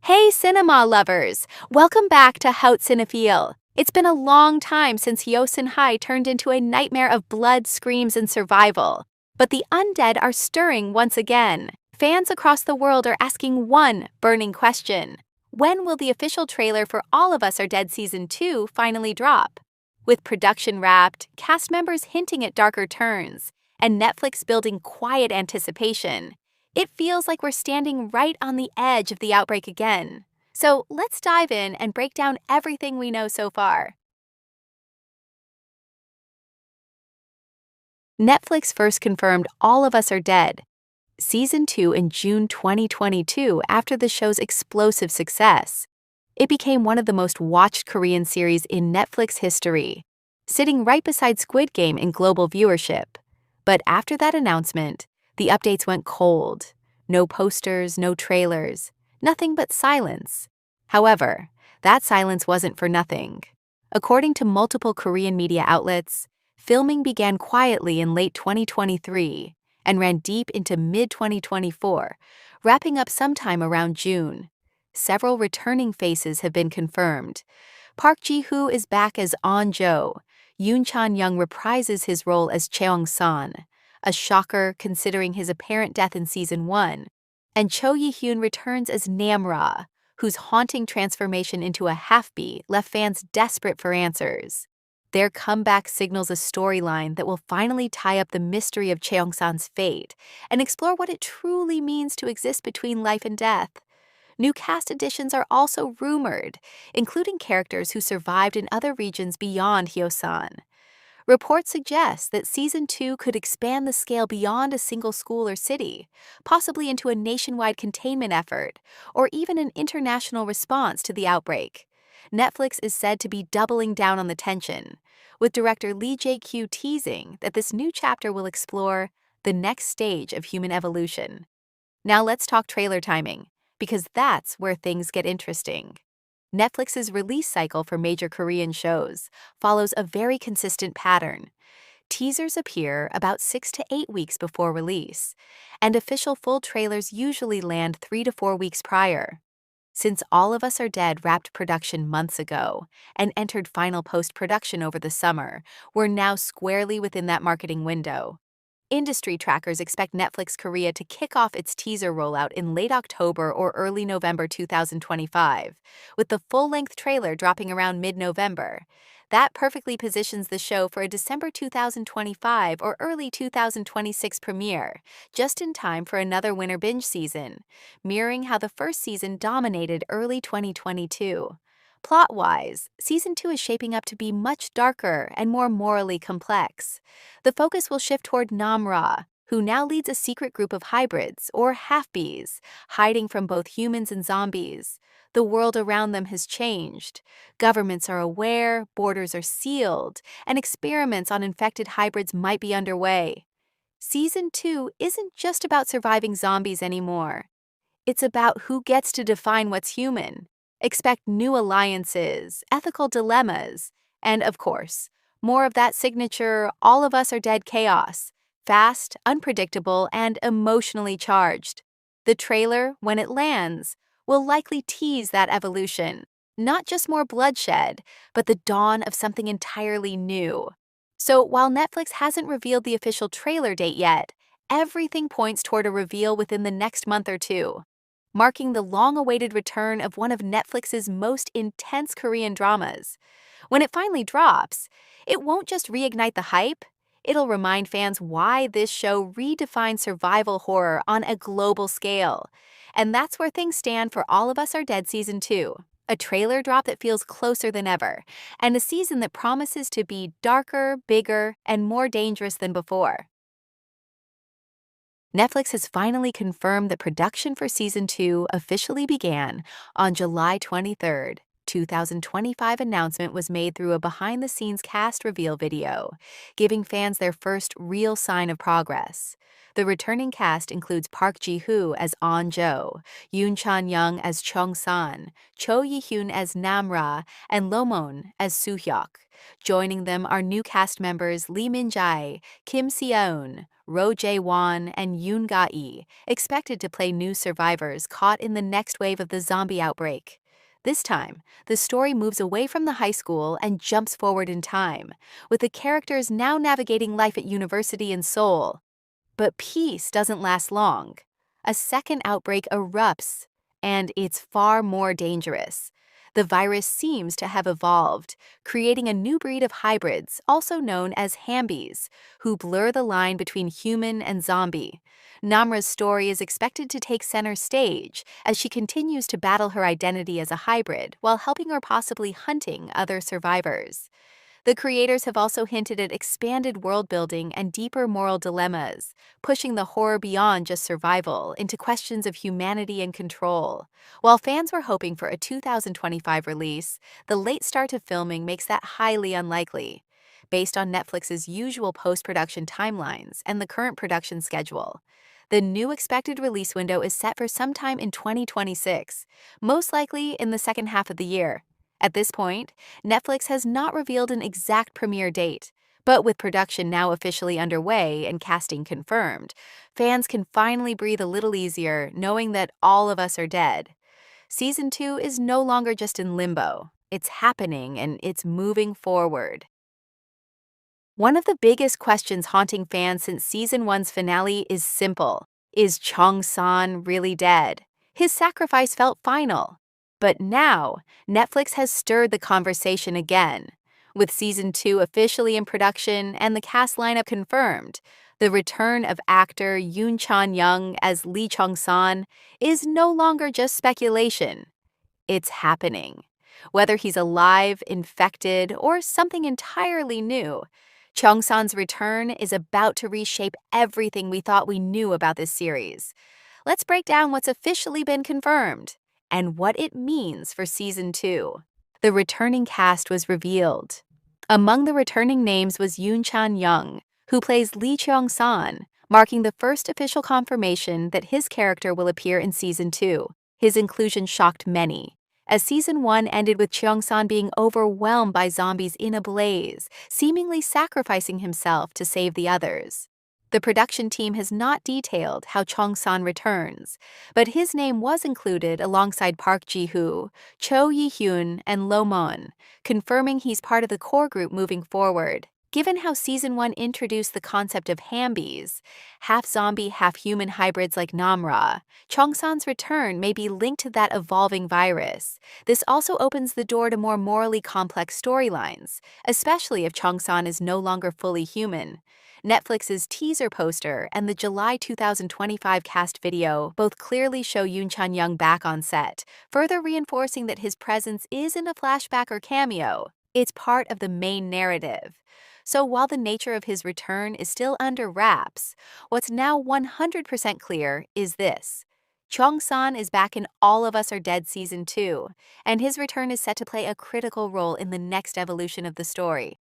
Hey cinema lovers! Welcome back to Haute Cinephile. It's been a long time since Yosin-hai turned into a nightmare of blood, screams, and survival. But the undead are stirring once again. Fans across the world are asking one burning question. When will the official trailer for All of Us Are Dead Season 2 finally drop? With production wrapped, cast members hinting at darker turns, and Netflix building quiet anticipation, it feels like we're standing right on the edge of the outbreak again. So let's dive in and break down everything we know so far. Netflix first confirmed All of Us Are Dead Season 2 in June 2022 after the show's explosive success. It became one of the most watched Korean series in Netflix history, sitting right beside Squid Game in global viewership. But after that announcement, the updates went cold. No posters, no trailers, nothing but silence. However, that silence wasn't for nothing. According to multiple Korean media outlets, filming began quietly in late 2023 and ran deep into mid-2024, wrapping up sometime around June. Several returning faces have been confirmed. Park Ji-hoo is back as On-jo. Yoon Chan-young reprises his role as Cheong-san, a shocker considering his apparent death in Season 1, and Yi-hyun returns as Namra, whose haunting transformation into a half-beat left fans desperate for answers. Their comeback signals a storyline that will finally tie up the mystery of Cheong-san's fate and explore what it truly means to exist between life and death. New cast additions are also rumored, including characters who survived in other regions beyond Hyosan. Reports suggest that Season 2 could expand the scale beyond a single school or city, possibly into a nationwide containment effort, or even an international response to the outbreak. Netflix is said to be doubling down on the tension, with director Lee Jae-kyu teasing that this new chapter will explore the next stage of human evolution. Now let's talk trailer timing, because that's where things get interesting. Netflix's release cycle for major Korean shows follows a very consistent pattern. Teasers appear about 6 to 8 weeks before release, and official full trailers usually land 3 to 4 weeks prior. Since All of Us Are Dead wrapped production months ago and entered final post-production over the summer, we're now squarely within that marketing window. Industry trackers expect Netflix Korea to kick off its teaser rollout in late October or early November 2025, with the full-length trailer dropping around mid-November. That perfectly positions the show for a December 2025 or early 2026 premiere, just in time for another winter binge season, mirroring how the first season dominated early 2022. Plot-wise, Season 2 is shaping up to be much darker and more morally complex. The focus will shift toward Namra, who now leads a secret group of hybrids, or half-bees, hiding from both humans and zombies. The world around them has changed. Governments are aware, borders are sealed, and experiments on infected hybrids might be underway. Season 2 isn't just about surviving zombies anymore. It's about who gets to define what's human. Expect new alliances, ethical dilemmas, and, of course, more of that signature All of Us Are Dead chaos, fast, unpredictable, and emotionally charged. The trailer, when it lands, will likely tease that evolution, not just more bloodshed, but the dawn of something entirely new. So while Netflix hasn't revealed the official trailer date yet, everything points toward a reveal within the next month or two, marking the long-awaited return of one of Netflix's most intense Korean dramas. When it finally drops, it won't just reignite the hype, it'll remind fans why this show redefined survival horror on a global scale. And that's where things stand for All of Us Are Dead Season 2. A trailer drop that feels closer than ever, and a season that promises to be darker, bigger, and more dangerous than before. Netflix has finally confirmed that production for Season 2 officially began on July 23rd. 2025 announcement was made through a behind-the-scenes cast reveal video, giving fans their first real sign of progress. The returning cast includes Park Ji-hoo as An-jo, Yoon Chan-young as Cheong-san, Yi-hyun as Nam-ra, and Lomon as Su-Hyeok. Joining them are new cast members Min-jae, Kim Si-eun, Roh Jae-won, and Yoon, expected to play new survivors caught in the next wave of the zombie outbreak. This time, the story moves away from the high school and jumps forward in time, with the characters now navigating life at university in Seoul. But peace doesn't last long. A second outbreak erupts, and it's far more dangerous. The virus seems to have evolved, creating a new breed of hybrids, also known as hambies, who blur the line between human and zombie. Namra's story is expected to take center stage as she continues to battle her identity as a hybrid while helping or possibly hunting other survivors. The creators have also hinted at expanded world building and deeper moral dilemmas, pushing the horror beyond just survival into questions of humanity and control. While fans were hoping for a 2025 release, the late start to filming makes that highly unlikely, based on Netflix's usual post-production timelines and the current production schedule. The new expected release window is set for sometime in 2026, most likely in the second half of the year. At this point, Netflix has not revealed an exact premiere date, but with production now officially underway and casting confirmed, fans can finally breathe a little easier knowing that all of us are dead. Season 2 is no longer just in limbo. It's happening and it's moving forward. One of the biggest questions haunting fans since Season 1's finale is simple. Is Chong-san really dead? His sacrifice felt final. But now, Netflix has stirred the conversation again. With Season 2 officially in production and the cast lineup confirmed, the return of actor Yoon Chan-young as Lee Chong-san is no longer just speculation. It's happening. Whether he's alive, infected, or something entirely new, Chong-san's return is about to reshape everything we thought we knew about this series. Let's break down what's officially been confirmed and what it means for Season 2. The returning cast was revealed. Among the returning names was Yoon Chan-young, who plays Lee Cheong-san, marking the first official confirmation that his character will appear in Season 2. His inclusion shocked many, as Season 1 ended with Cheong-san being overwhelmed by zombies in a blaze, seemingly sacrificing himself to save the others. The production team has not detailed how Chong-san returns, but his name was included alongside Park Ji-hoo, Yi-hyun, and Lomon, confirming he's part of the core group moving forward. Given how Season 1 introduced the concept of hambies, half-zombie, half-human hybrids like Nam-ra, Chong-san's return may be linked to that evolving virus. This also opens the door to more morally complex storylines, especially if Chong-san is no longer fully human. Netflix's teaser poster and the July 2025 cast video both clearly show Yoon Chan-young back on set, further reinforcing that his presence isn't a flashback or cameo. It's part of the main narrative. So while the nature of his return is still under wraps, what's now 100% clear is this. Chong-san is back in All of Us Are Dead Season 2, and his return is set to play a critical role in the next evolution of the story.